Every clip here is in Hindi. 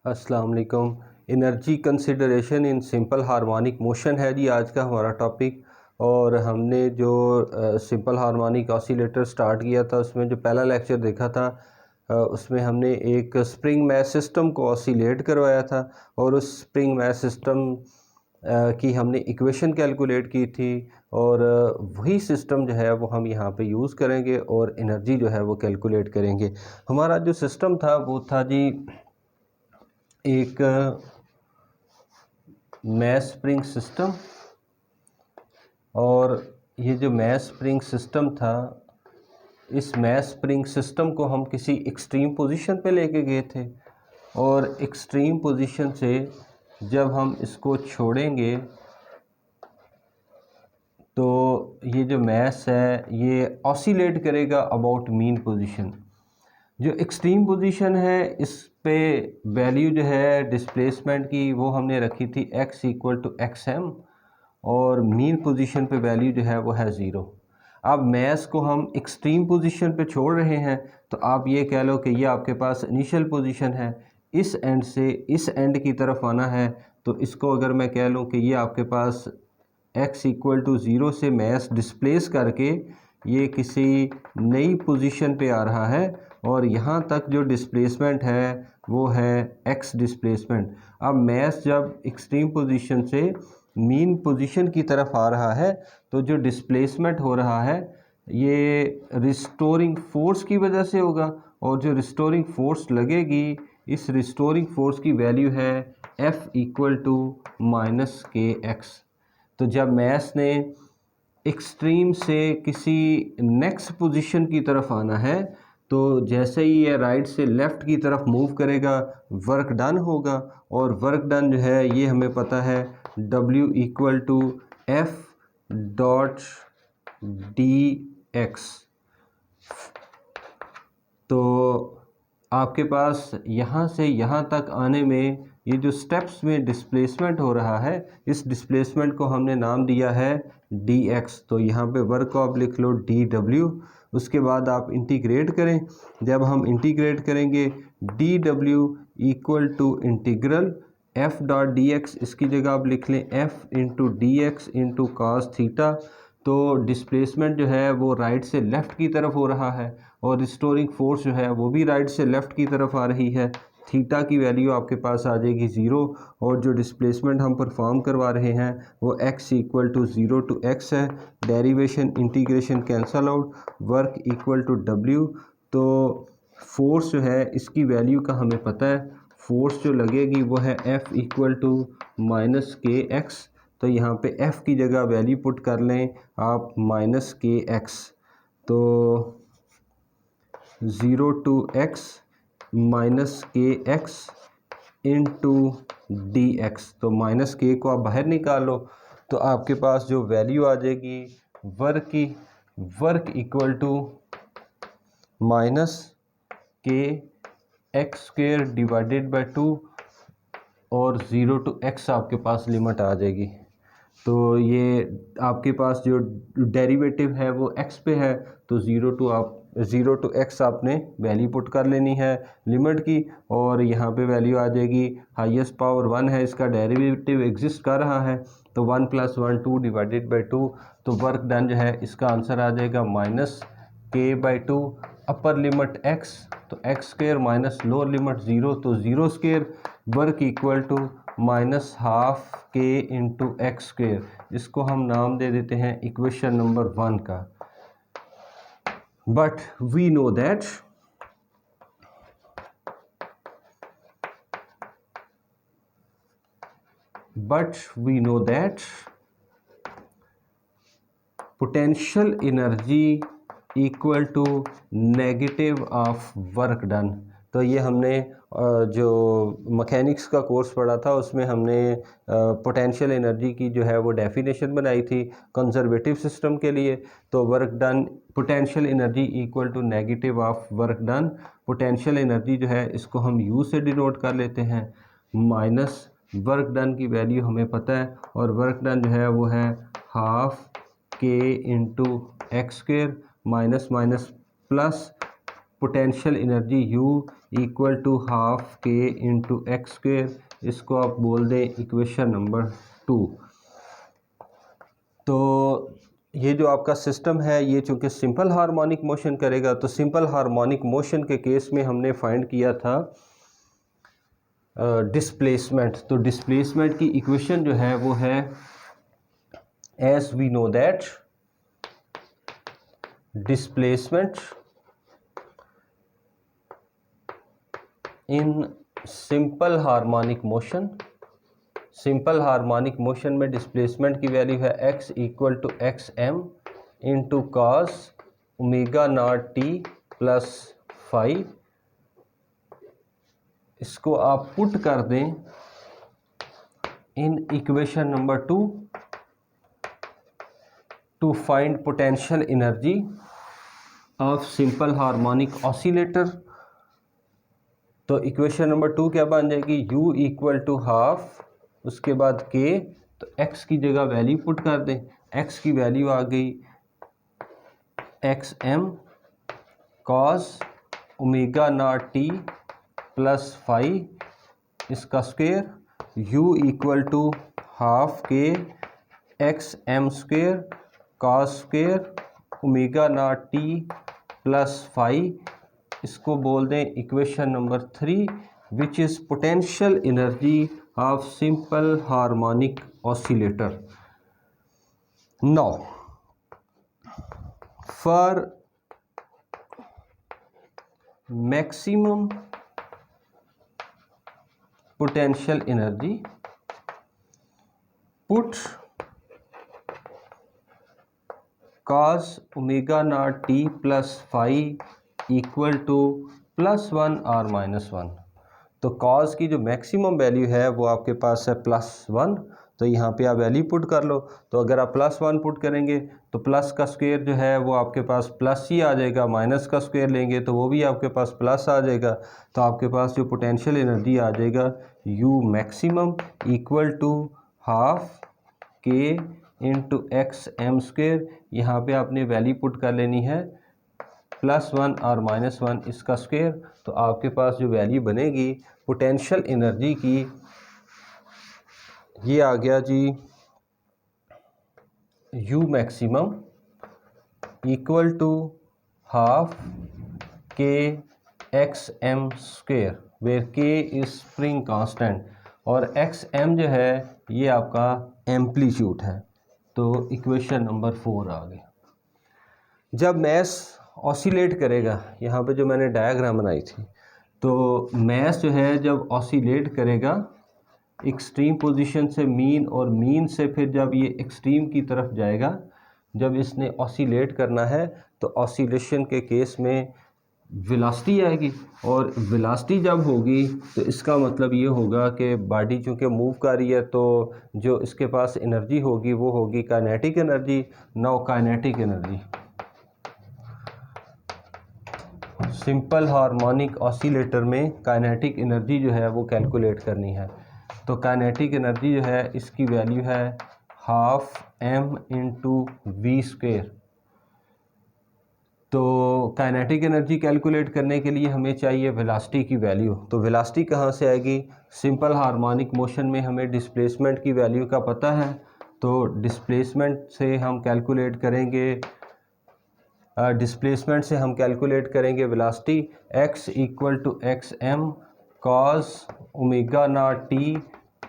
अस्सलाम वालेकुम। Energy consideration in simple harmonic motion है जी आज का हमारा टॉपिक। और हमने जो सिंपल हार्मोनिक ऑसिलेटर स्टार्ट किया था उसमें जो पहला लेक्चर देखा था उसमें हमने एक स्प्रिंग मैस सिस्टम को ऑसिलेट करवाया था और उस स्प्रिंग मैस सिस्टम की हमने इक्वेशन कैलकुलेट की थी और वही सिस्टम जो है वो हम यहाँ पे यूज़ करेंगे और एनर्जी जो है वो कैलकुलेट करेंगे। हमारा जो सिस्टम था वो था जी एक मैस स्प्रिंग सिस्टम। और ये जो मैस स्प्रिंग सिस्टम था, इस मैस स्प्रिंग सिस्टम को हम किसी एक्सट्रीम पोजीशन पे लेके गए थे और एक्सट्रीम पोजीशन से जब हम इसको छोड़ेंगे तो ये जो मैस है ये ऑसिलेट करेगा अबाउट मीन पोजीशन। जो एक्सट्रीम पोजीशन है इस पे वैल्यू जो है डिस्प्लेसमेंट की वो हमने रखी थी x इक्वल टू XM और मीन पोजीशन पे वैल्यू जो है वो है 0। अब मैस को हम एक्सट्रीम पोजीशन पे छोड़ रहे हैं तो आप ये कह लो कि ये आपके पास इनिशियल पोजीशन है, इस एंड से इस एंड की तरफ आना है। तो इसको अगर मैं कह लूँ कि ये आपके पास x इक्वल टू 0 से मैस डिस्प्लेस करके ये किसी नई पोजीशन पे आ रहा है और यहाँ तक जो डिस्प्लेसमेंट है वो है x डिस्प्लेसमेंट। अब मैस जब एक्सट्रीम पोजीशन से मीन पोजीशन की तरफ आ रहा है तो जो डिस्प्लेसमेंट हो रहा है ये रिस्टोरिंग फोर्स की वजह से होगा और जो रिस्टोरिंग फोर्स लगेगी इस रिस्टोरिंग फोर्स की वैल्यू है F इक्वल टू माइनस के एक्स। तो जब मैस ने एक्सट्रीम से किसी नेक्स्ट पोजीशन की तरफ आना है तो जैसे ही ये राइट से लेफ़्ट की तरफ मूव करेगा वर्क डन होगा और वर्क डन जो है ये हमें पता है W equal to F dot dx। तो आपके पास यहाँ से यहाँ तक आने में ये जो स्टेप्स में डिस्प्लेसमेंट हो रहा है इस डिस्प्लेसमेंट को हमने नाम दिया है dx। तो यहाँ पे वर्क को आप लिख लो dw। उसके बाद आप इंटीग्रेट करें। जब हम इंटीग्रेट करेंगे dw equal to integral f dot dx, इसकी जगह आप लिख लें f into D X into cos theta. तो डिस्प्लेसमेंट जो है वो राइट से लेफ़्ट की तरफ हो रहा है और रिस्टोरिंग फोर्स जो है वो भी राइट से लेफ़्ट की तरफ आ रही है। थीटा की वैल्यू आपके पास आ जाएगी 0 और जो डिस्प्लेसमेंट हम परफॉर्म करवा रहे हैं वो x equal to 0 to x है। Derivation integration cancel out, work equal to w। तो फोर्स जो है इसकी वैल्यू का हमें पता है, फोर्स जो लगेगी वो है F इक्वल टू माइनस के एक्स। तो यहाँ पे F की जगह वैल्यू पुट कर लें आप माइनस के एक्स। तो 0 टू x माइनस के एक्स इंटू डी एक्स। तो माइनस के को आप बाहर निकालो तो आपके पास जो वैल्यू आ जाएगी वर्क की, वर्क इक्वल टू माइनस के एक्स स्क्वेयर डिवाइडेड बाय 2 और 0 टू x आपके पास लिमिट आ जाएगी। तो ये आपके पास जो डेरिवेटिव है वो x पे है तो 0 टू x आपने वैल्यू पुट कर लेनी है लिमिट की और यहाँ पे वैल्यू आ जाएगी हाईएस्ट पावर 1 है, इसका डेरिवेटिव एग्जिस्ट कर रहा है तो 1 + 1 2 डिवाइडेड बाई 2। तो वर्क डन जो है इसका आंसर आ जाएगा minus K by 2। Upper limit x तो x square minus lower limit 0 तो 0 square. Work equal to minus half K into X square. इसको हम नाम दे देते हैं इक्वेशन नंबर 1 का। But we know that potential energy equal to negative of work done. तो ये हमने जो मैकेनिक्स का कोर्स पढ़ा था उसमें हमने पोटेंशियल एनर्जी की जो है वो डेफिनेशन बनाई थी कंजर्वेटिव सिस्टम के लिए। तो work done potential energy equal to negative of work done. Potential energy जो है इसको हम यू से डिनोट कर लेते हैं, माइनस वर्क डन की वैल्यू हमें पता है और वर्क डन जो है वो है half K into X square minus minus plus potential energy U equal to half K into X square, इसको आप बोल दें इक्वेशन नंबर 2। तो ये जो आपका सिस्टम है ये चूँकि सिंपल हार्मोनिक मोशन करेगा, तो सिंपल हार्मोनिक मोशन के केस में हमने फाइंड किया था डिस्प्लेसमेंट। तो डिस्प्लेसमेंट की इक्वेशन जो है वो है as we know that displacement in simple harmonic motion, simple harmonic motion में डिस्प्लेसमेंट की वैल्यू है x equal to x M into cos omega naught T plus five. इसको आप पुट कर दें in equation number 2 to find potential energy of simple harmonic oscillator. तो इक्वेशन नंबर 2 क्या बन जाएगी, u इक्वल टू हाफ, उसके बाद k, तो x की जगह वैल्यू पुट कर दें। x की वैल्यू आ गई x m cos omega naught T plus five, इसका square, u equal to half के x M square cos square omega naught T plus five, इसको बोल दें equation number 3, which is potential energy of simple harmonic oscillator. Now for maximum potential energy put cos omega naught t plus phi equal to +1 और -1। तो cos की जो मैक्सिमम वैल्यू है वो आपके पास है +1, तो यहाँ पे आप वैल्यू पुट कर लो। तो अगर आप +1 पुट करेंगे तो प्लस का स्क्वायर जो है वो आपके पास प्लस ही आ जाएगा, माइनस का स्क्वायर लेंगे तो वो भी आपके पास प्लस आ जाएगा। तो आपके पास जो पोटेंशियल एनर्जी आ जाएगा u maximum equal to half K into x M square. यहाँ पे आपने वैल्यू पुट कर लेनी है +1 और -1 इसका स्क्वायर। तो आपके पास जो वैल्यू बनेगी पोटेंशियल एनर्जी की, ये आ गया जी u maximum equal to half के x M square where K is spring constant और एक्स एम जो है ये आपका एम्पलीट्यूड है। तो इक्वेशन नंबर 4 आ गई। जब मैस ऑसिलेट करेगा, यहाँ पे जो मैंने डायग्राम बनाई थी, तो मैस जो है जब ऑसिलेट करेगा एक्सट्रीम पोजीशन से मीन और मीन से फिर जब ये एक्सट्रीम की तरफ जाएगा, जब इसने ऑसिलेट करना है तो ऑसिलेशन के केस में वेलोसिटी आएगी और वेलोसिटी जब होगी तो इसका मतलब ये होगा कि बॉडी चूँकि मूव कर रही है तो जो इसके पास एनर्जी होगी वो होगी kinetic energy. Now kinetic energy simple harmonic oscillator में काइनेटिक एनर्जी जो है वो कैलकुलेट करनी है। तो काइनेटिक एनर्जी जो है इसकी वैल्यू है half m into we square. तो काइनेटिक एनर्जी कैलकुलेट करने के लिए हमें चाहिए वेलोसिटी की वैल्यू। तो वेलोसिटी कहाँ से आएगी, सिंपल हार्मोनिक मोशन में हमें डिस्प्लेसमेंट की वैल्यू का पता है, तो डिस्प्लेसमेंट से हम कैलकुलेट करेंगे velocity x equal to x m cos omega naught T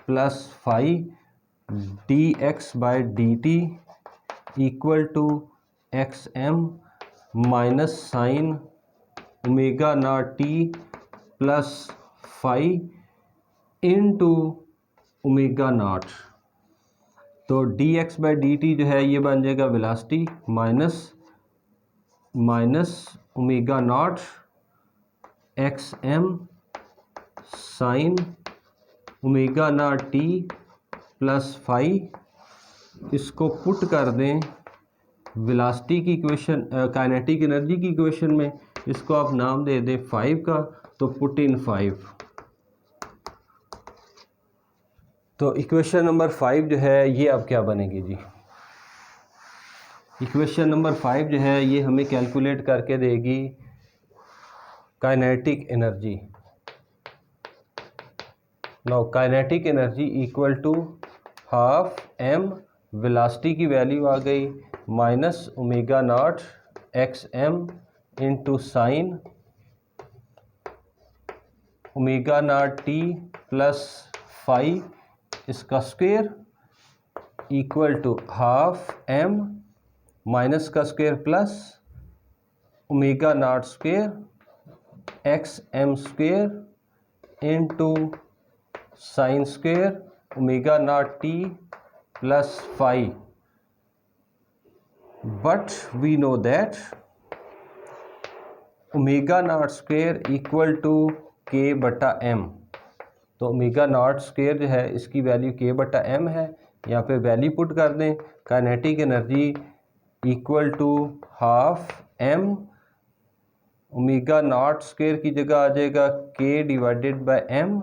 plus five d x by d t equal to x m minus sine omega naught T plus five into omega naught. तो d x by d t जो है ये बन जाएगा velocity minus omega naught x m sine omega naught T plus five. इसको पुट कर दें वेलोसिटी की इक्वेशन, काइनेटिक एनर्जी की इक्वेशन में, इसको आप नाम दे दें 5 का, तो पुट इन 5। तो इक्वेशन नंबर 5 जो है ये अब क्या बनेगी जी, इक्वेशन नंबर 5 जो है ये हमें कैलकुलेट करके देगी kinetic energy. Now kinetic energy equal to half m, velocity की वैल्यू आ गई minus omega naught x M into sine omega naught T plus five इसका square equal to half m minus का square plus omega naught square x M square into sine square omega naught T plus five. But we know that omega naught square equal to k बटा एम। तो ओमेगा नॉट स्क्वेयर जो है इसकी वैल्यू के बटा एम है। यहाँ पे वैल्यू पुट कर दें, kinetic energy equal to half M, omega naught square की जगह आ जाएगा K divided by M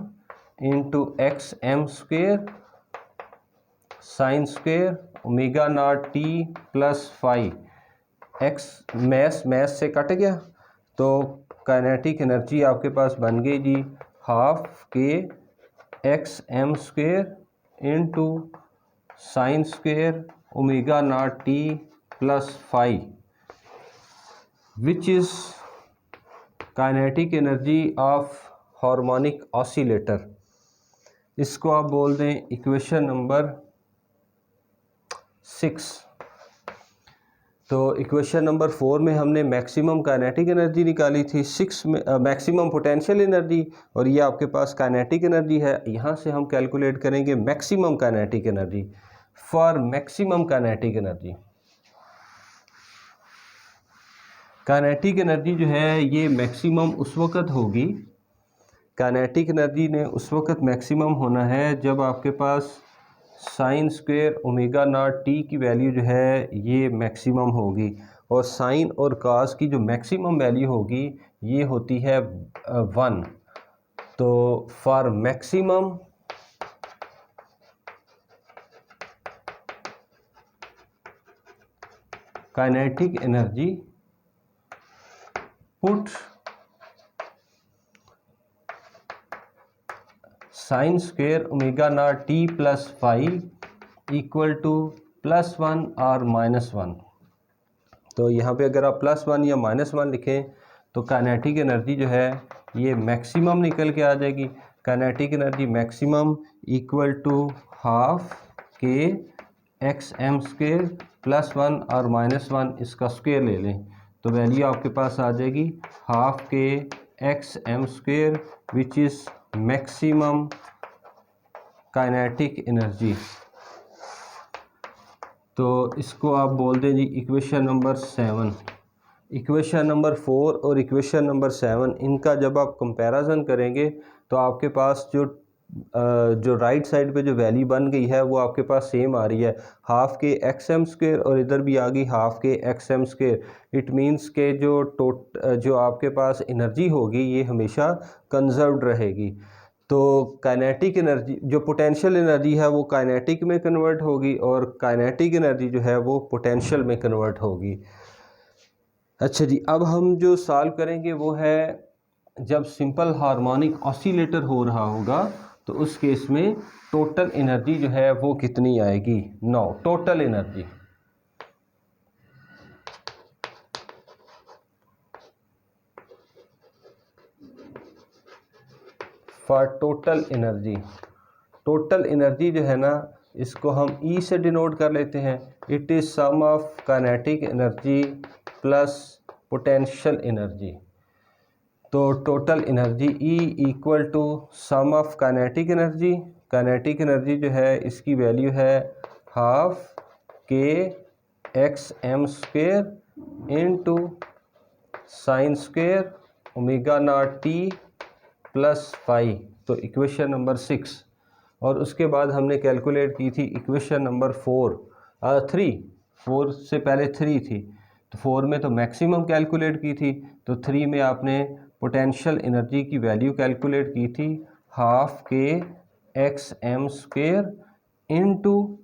into x M square sine square omega naught T plus five. X mass से कट गया तो काइनेटिक एनर्जी आपके पास बन गई जी हाफ के x M square into sine square omega naught T plus five, which is kinetic energy of harmonic oscillator. इसको आप बोल दें इक्वेशन नंबर 6। तो इक्वेशन नंबर 4 में हमने मैक्सिमम काइनेटिक एनर्जी निकाली थी, 6 में मैक्सिमम पोटेंशियल एनर्जी, और ये आपके पास काइनेटिक एनर्जी है। यहाँ से हम कैलकुलेट करेंगे maximum kinetic energy. For maximum kinetic energy, kinetic energy जो है ये मैक्सिमम उस वक़्त होगी, काइनेटिक एनर्जी ने उस वक़्त मैक्सिमम होना है जब आपके पास sine square omega naught t की वैल्यू जो है ये मैक्सिमम होगी, और साइन और कास की जो मैक्सिमम वैल्यू होगी ये होती है 1। तो for maximum kinetic energy put sine square omega naught T plus five equal to +1 और -1। तो यहाँ पे अगर आप +1 या -1 लिखें तो काइनेटिक एनर्जी जो है ये मैक्सिमम निकल के आ जाएगी। Kinetic energy maximum equal to half के एक्स एम स्क्वेयर +1 और -1 इसका स्क्वेयर ले लें तो वैल्यू आपके पास आ जाएगी हाफ के x M square, which is maximum kinetic energy. तो इसको आप बोल दें जी इक्वेशन नंबर 7। इक्वेशन नंबर 4 और इक्वेशन नंबर 7 इनका जब आप कंपैरिजन करेंगे तो आपके पास जो राइट साइड पे जो वैल्यू बन गई है वो आपके पास सेम आ रही है, हाफ के एक्स एम स्क्वेयर, और इधर भी आ गई हाफ के x M square. It means के जो आपके पास एनर्जी होगी ये हमेशा कंजर्व्ड रहेगी। तो काइनेटिक एनर्जी जो पोटेंशियल एनर्जी है वो काइनेटिक में कन्वर्ट होगी, और काइनेटिक एनर्जी जो है वो पोटेंशियल में कन्वर्ट होगी। अच्छा जी, अब हम जो सॉल्व करेंगे वो है जब सिंपल हार्मोनिक ऑसिलेटर हो रहा होगा तो उस केस में टोटल एनर्जी जो है वो कितनी आएगी। Now total energy, for total energy, total energy जो है ना इसको हम ई से डिनोट कर लेते हैं। It is sum of kinetic energy plus potential energy. तो total energy E equal to sum of kinetic energy. Kinetic energy जो है इसकी वैल्यू है हाफ के x M square into sine square omega naught T plus 5। तो इक्वेशन नंबर 6, और उसके बाद हमने कैलकुलेट की थी इक्वेशन नंबर 4 से पहले 3 थी, तो 4 में तो मैक्सिमम कैलकुलेट की थी, तो 3 में आपने पोटेंशियल एनर्जी की वैल्यू कैलकुलेट की थी हाफ के x M square into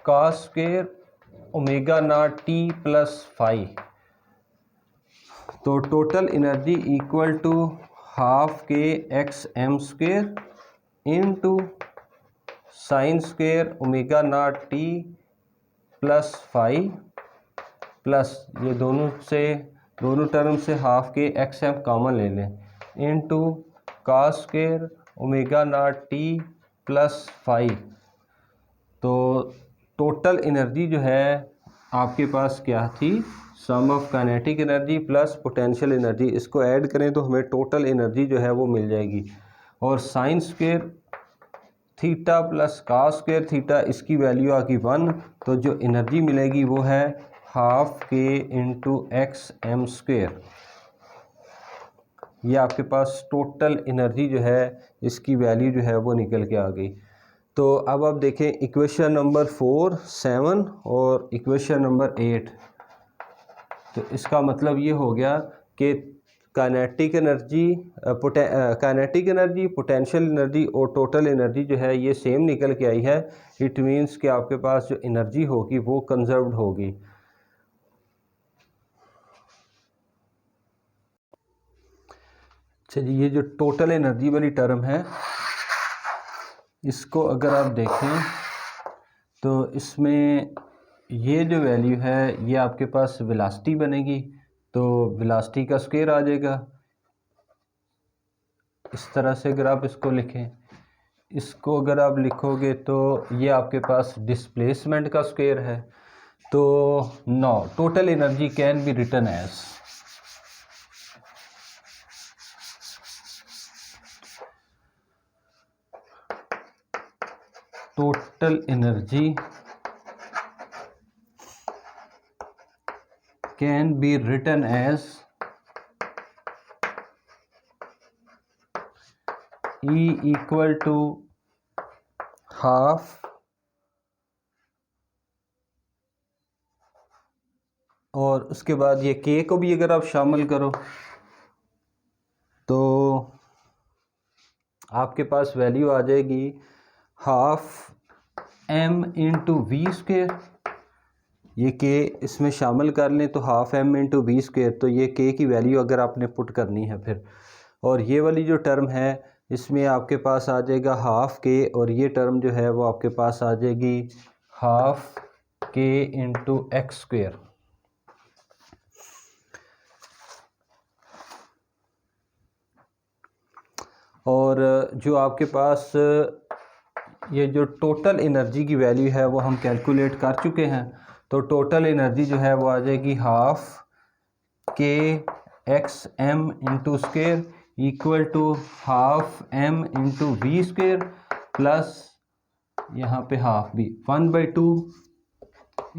cos square omega naught T plus phi. तो total energy equal to half के x M square into sine square omega naught T plus phi plus ये दोनों टर्म से हाफ के एक्स एम कॉमन ले लें into cos square omega naught T plus phi. तो टोटल एनर्जी जो है आपके पास क्या थी, sum of kinetic energy plus potential energy, इसको ऐड करें तो हमें टोटल एनर्जी जो है वो मिल जाएगी। और sine square theta plus cos square theta, इसकी वैल्यू आ गई 1। तो जो एनर्जी मिलेगी वो है half K into x M square. ये आपके पास टोटल एनर्जी जो है इसकी वैल्यू जो है वो निकल के आ गई। तो अब आप देखें इक्वेशन नंबर 4, 7 और इक्वेशन नंबर 8। तो इसका मतलब ये हो गया कि काइनेटिक एनर्जी, पोटेंशियल एनर्जी और टोटल एनर्जी जो है ये सेम निकल के आई है। इट मीन्स कि आपके पास जो एनर्जी होगी वो कंजर्व्ड होगी। अच्छा जी, ये जो टोटल एनर्जी वाली टर्म है इसको अगर आप देखें तो इसमें ये जो वैल्यू है ये आपके पास वेलोसिटी बनेगी। तो वेलोसिटी का स्क्वायर आ जाएगा। इस तरह से अगर आप इसको लिखें, इसको अगर आप लिखोगे तो ये आपके पास डिस्प्लेसमेंट का स्क्वायर है। तो now total energy can be written as total energy can be written as E equal to half और उसके बाद ये K को भी अगर आप शामिल करो तो आपके पास वैल्यू आ जाएगी half M into we square. ये के इसमें शामिल कर लें तो half M into we square. तो ये के की वैल्यू अगर आपने पुट करनी है फिर, और ये वाली जो टर्म है इसमें आपके पास आ जाएगा हाफ के, और ये टर्म जो है वो आपके पास आ जाएगी half K into x square. और जो आपके पास ये जो टोटल एनर्जी की वैल्यू है वो हम कैलकुलेट कर चुके हैं। तो टोटल एनर्जी जो है वो आ जाएगी हाफ के x M into square equal to half M into we square plus यहाँ पे हाफ भी 1/2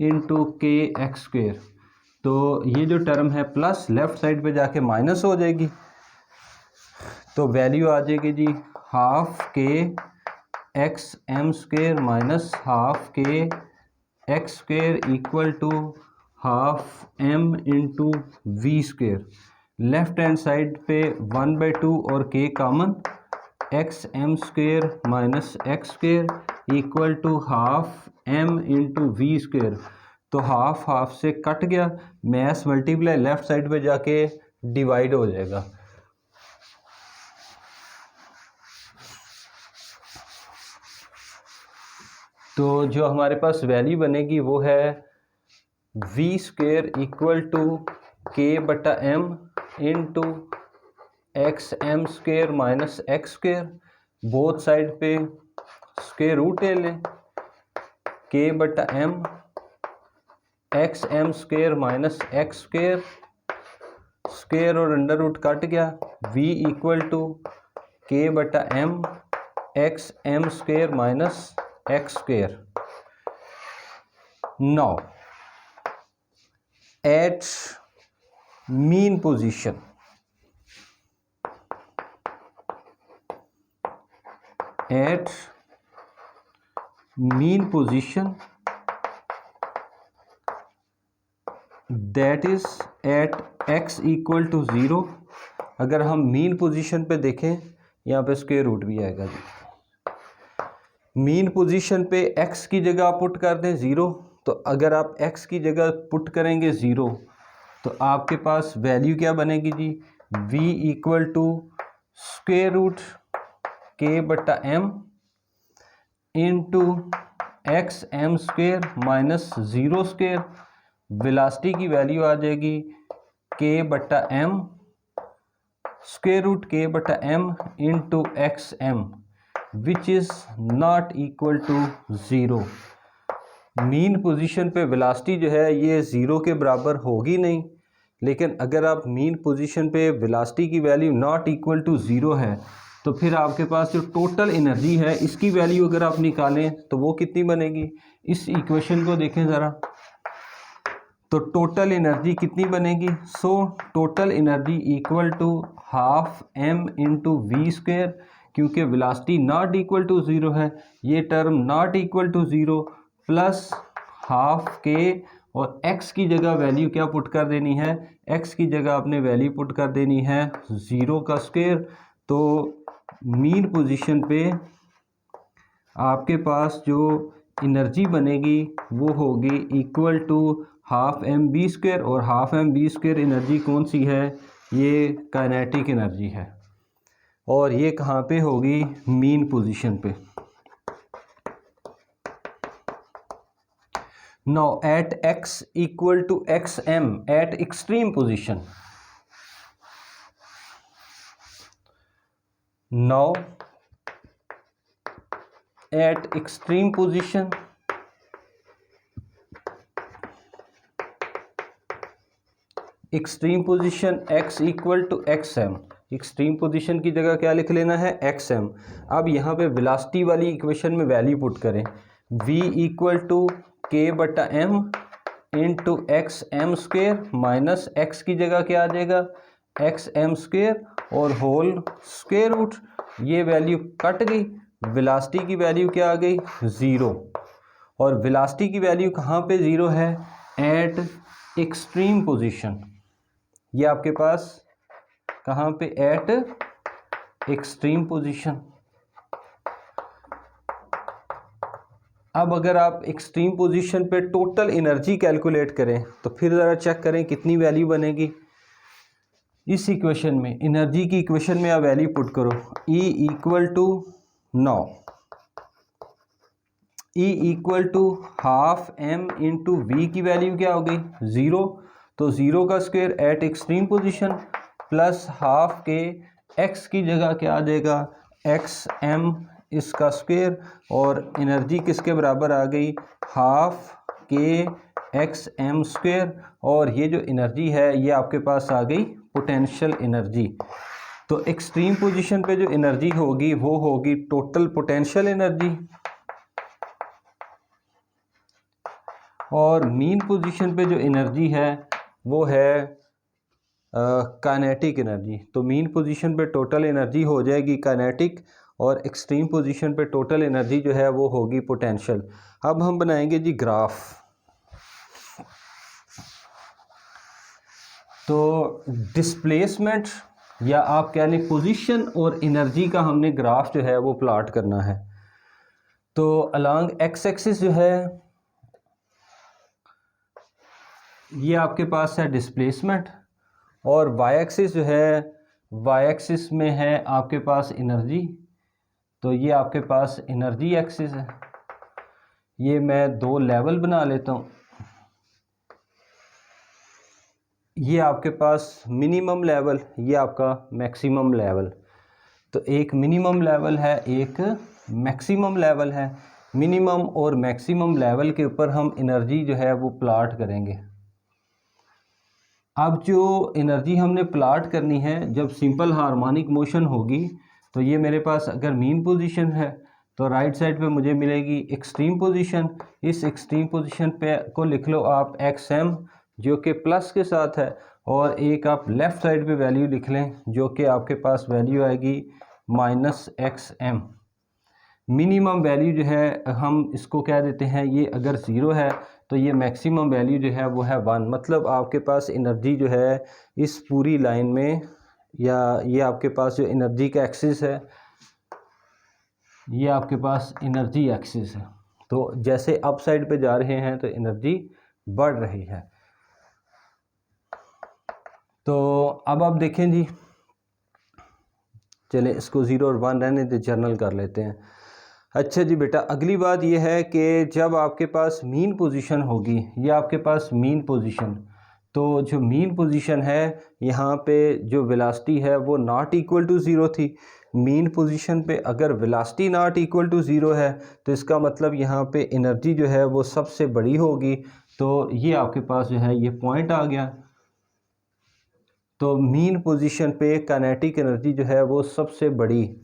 इंटू के एक्स स्क्वायर। तो ये जो टर्म है प्लस लेफ़्ट साइड पे जाके माइनस हो जाएगी। तो वैल्यू आ जाएगी जी हाफ के x M square minus half के x square equal to half M into we square. Left hand side पे 1/2 और k common, x M square minus x square equal to half M into we square. तो हाफ हाफ से कट गया, मैस मल्टीप्लाई लेफ्ट साइड पे जाके डिवाइड हो जाएगा। तो जो हमारे पास वैल्यू बनेगी वो है we square equal to k बटा m into x M square minus x square. Both side पे स्क्वायर रूट ले लें, के बटा m x M square minus x square, square और अंडर रूट कट गया, वी इक्वल टू के बटा m x M square minus x square. Now at mean position, at mean position that is at x equal to 0। अगर हम मीन पोजीशन पे देखें यहाँ पे स्क्वायर रूट भी आएगा जी। मीन पोजीशन पे x की जगह आप पुट कर दें 0, तो अगर आप x की जगह पुट करेंगे 0 तो आपके पास वैल्यू क्या बनेगी जी, v equal to square root k बटा m into x M square minus 0 square. Velocity की वैल्यू आ जाएगी k बटा m स्क्वायर रूट k बटा m into x m which is not equal to 0। Mean position पे वेलासिटी जो है ये 0 के बराबर होगी नहीं, लेकिन अगर आप मीन पोजीशन पे वेलासिटी की वैल्यू नॉट इक्वल टू 0 है तो फिर आपके पास जो टोटल एनर्जी है इसकी वैल्यू अगर आप निकालें तो वो कितनी बनेगी। इस इक्वेशन को देखें ज़रा, तो टोटल एनर्जी कितनी बनेगी। So total energy equal to half m into we square, क्योंकि वेलासिटी नॉट इक्वल टू 0 है, ये term not equal to 0 plus half k, और x की जगह वैल्यू क्या पुट कर देनी है, x की जगह आपने वैल्यू पुट कर देनी है 0 का स्क्वायर। तो मीन पोजीशन पे आपके पास जो एनर्जी बनेगी वो होगी equal to half m b square, और half m b square energy कौन सी है, ये काइनेटिक एनर्जी है, और ये कहाँ पे होगी, मीन पोजीशन पे। Now at x equal to xm at extreme position, now at extreme position x equal to xm, extreme position की जगह क्या लिख लेना है, xm। अब यहाँ पे वेलोसिटी वाली इक्वेशन में वैल्यू पुट करें, v इक्वल टू k बटा m into x M square minus x की जगह क्या आ जाएगा, एक्स एम स्क्वेयर और होल स्क्वेयर रूट, ये वैल्यू कट गई, वेलोसिटी की वैल्यू क्या आ गई 0, और वेलोसिटी की वैल्यू कहाँ पे 0 है, एट एक्सट्रीम पोजीशन। ये आपके पास कहाँ पे, एट एक्सट्रीम पोजीशन। अब अगर आप एक्सट्रीम पोजीशन पे टोटल एनर्जी कैलकुलेट करें तो फिर ज़रा चेक करें कितनी वैल्यू बनेगी। इस इक्वेशन में, एनर्जी की इक्वेशन में आप वैल्यू पुट करो, E equal to 9, E equal to half m into v की वैल्यू क्या हो गई 0, तो 0 का square at extreme position plus half k x की जगह क्या आ जाएगा, एक्स एम इसका स्क्वायर, और एनर्जी किसके बराबर आ गई, हाफ के एक्स एम स्क्वायर, और ये जो एनर्जी है ये आपके पास आ गई पोटेंशियल एनर्जी। तो एक्सट्रीम पोजीशन पे जो एनर्जी होगी वो होगी टोटल पोटेंशियल एनर्जी, और मीन पोजीशन पे जो एनर्जी है वो है काइनेटिक एनर्जी। तो मीन पोजीशन पे टोटल एनर्जी हो जाएगी काइनेटिक, और एक्सट्रीम पोजीशन पे टोटल एनर्जी जो है वो होगी पोटेंशियल। अब हम बनाएंगे जी ग्राफ। तो डिस्प्लेसमेंट या आप कह लें पोजीशन और एनर्जी का हमने ग्राफ जो है वो प्लॉट करना है। तो अलोंग एक्स एक्सिस जो है ये आपके पास है डिस्प्लेसमेंट, और वाई एक्सिस जो है, वाई एक्सिस में है आपके पास एनर्जी, तो ये आपके पास एनर्जी एक्सिस है। ये मैं दो लेवल बना लेता हूँ, ये आपके पास मिनिमम लेवल, ये आपका मैक्सिमम लेवल। तो एक मिनिमम लेवल है, एक मैक्सिमम लेवल है। मिनिमम और मैक्सिमम लेवल के ऊपर हम एनर्जी जो है वो प्लॉट करेंगे। अब जो एनर्जी हमने प्लॉट करनी है, जब सिंपल हार्मोनिक मोशन होगी, तो ये मेरे पास अगर मीन पोजीशन है तो राइट साइड पे मुझे मिलेगी एक्सट्रीम पोजीशन। इस एक्सट्रीम पोजीशन पे को लिख लो आप एक्स एम जो कि प्लस के साथ है, और एक आप लेफ़्ट साइड पे वैल्यू लिख लें जो कि आपके पास वैल्यू आएगी minus x m. Minimum value जो है हम इसको कह देते हैं, ये अगर 0 है तो ये मैक्सिमम वैल्यू जो है वो है 1। मतलब आपके पास एनर्जी जो है इस पूरी लाइन में, या ये आपके पास जो एनर्जी का एक्सिस है, ये आपके पास एनर्जी एक्सिस है। तो जैसे अप साइड पे जा रहे हैं तो एनर्जी बढ़ रही है। तो अब आप देखें जी, चलें इसको 0 और 1 रहने दे, जर्नल कर लेते हैं। अच्छा जी बेटा, अगली बात यह है कि जब आपके पास मीन पोजीशन होगी, ये आपके पास मीन पोजीशन, तो जो मीन पोजीशन है यहाँ पे जो वेलोसिटी है वो नॉट इक्वल टू ज़ीरो थी। मीन पोजीशन पे अगर velocity not equal to zero है तो इसका मतलब यहाँ पे एनर्जी जो है वो सबसे बड़ी होगी। तो ये आपके पास जो है ये पॉइंट आ गया। तो मीन पोजीशन पे काइनेटिक एनर्जी जो है वो सबसे बड़ी।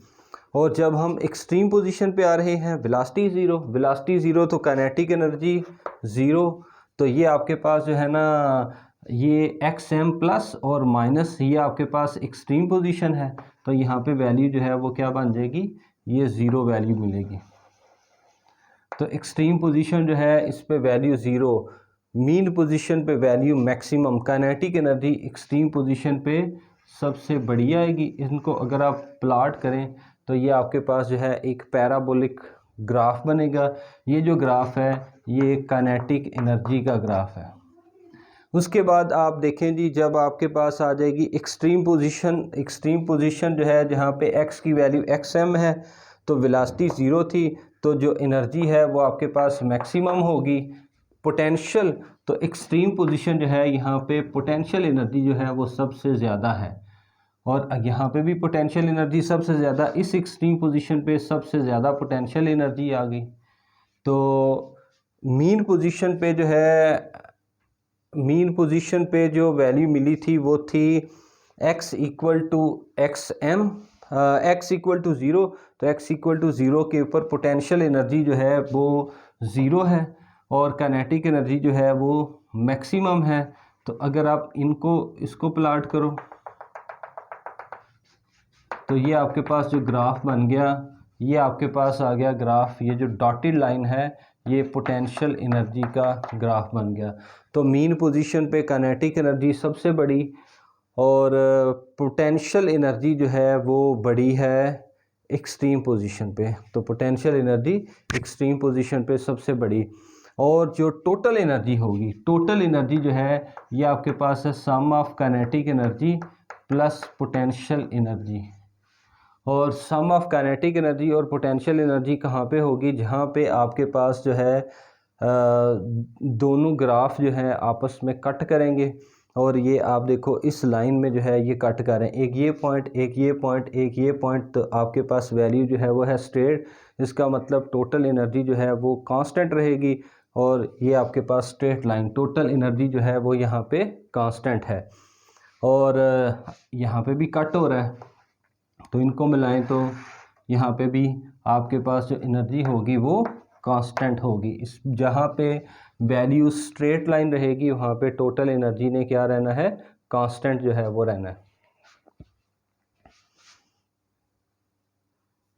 और जब हम एक्सट्रीम पोजीशन पे आ रहे हैं, वेलोसिटी ज़ीरो तो काइनेटिक एनर्जी ज़ीरो। तो ये आपके पास जो है ना ये एक्स एम प्लस और माइनस, ये आपके पास एक्सट्रीम पोजीशन है। तो यहाँ पे वैल्यू जो है वो क्या बन जाएगी, ये ज़ीरो वैल्यू मिलेगी। तो एक्सट्रीम पोजीशन जो है इस पे वैल्यू ज़ीरो, मीन पोजीशन पे value maximum, kinetic energy extreme position पे सबसे बड़ी आएगी। इनको अगर आप प्लाट करें तो ये आपके पास जो है एक पैराबोलिक ग्राफ बनेगा। ये जो ग्राफ है ये काइनेटिक एनर्जी का ग्राफ है। उसके बाद आप देखें जी, जब आपके पास आ जाएगी एक्सट्रीम पोजीशन जो है जहाँ पे x की वैल्यू xm है, तो वेलोसिटी ज़ीरो थी, तो जो एनर्जी है वो आपके पास मैक्सिमम होगी। पोटेंशियल, तो एक्सट्रीम पोजीशन जो है यहाँ पे पोटेंशियल एनर्जी जो है वो सबसे ज़्यादा है, और यहाँ पे भी पोटेंशियल एनर्जी सबसे ज़्यादा, इस एक्सट्रीम पोजीशन पे सबसे ज़्यादा पोटेंशियल एनर्जी आ गई। तो मीन पोजीशन पे जो वैल्यू मिली थी वो थी x इक्वल टू ज़ीरो। तो x इक्वल टू ज़ीरो के ऊपर पोटेंशियल एनर्जी जो है वो ज़ीरो है और काइनेटिक एनर्जी जो है वो मैक्सिमम है। तो अगर आप इसको प्लाट करो तो ये आपके पास जो ग्राफ बन गया, ये आपके पास आ गया ग्राफ, ये जो डॉटेड लाइन है ये पोटेंशियल एनर्जी का ग्राफ बन गया। तो मीन पोजीशन पे काइनेटिक एनर्जी सबसे बड़ी और पोटेंशियल एनर्जी जो है वो बड़ी है एक्सट्रीम पोजीशन पे। तो पोटेंशियल एनर्जी एक्सट्रीम पोजीशन पे सबसे बड़ी। और जो टोटल एनर्जी होगी, टोटल एनर्जी जो है ये आपके पास है sum of kinetic energy plus potential energy. और सम ऑफ काइनेटिक एनर्जी और पोटेंशियल एनर्जी कहाँ पे होगी, जहाँ पे आपके पास जो है दोनों ग्राफ जो है आपस में कट करेंगे। और ये आप देखो इस लाइन में जो है ये कट कर रहे हैं, एक ये पॉइंट, एक ये पॉइंट, एक ये पॉइंट। तो आपके पास वैल्यू जो है वो है स्ट्रेट, इसका मतलब टोटल एनर्जी जो है वो कांस्टेंट रहेगी। और ये आपके पास स्ट्रेट लाइन, टोटल एनर्जी जो है वो यहाँ पे कांस्टेंट है। और यहाँ पे भी कट हो रहा है, तो इनको मिलाएं तो यहाँ पे भी आपके पास जो एनर्जी होगी वो कांस्टेंट होगी। इस जहाँ पे वैल्यू स्ट्रेट लाइन रहेगी वहाँ पे टोटल एनर्जी ने क्या रहना है, कांस्टेंट जो है वो रहना है।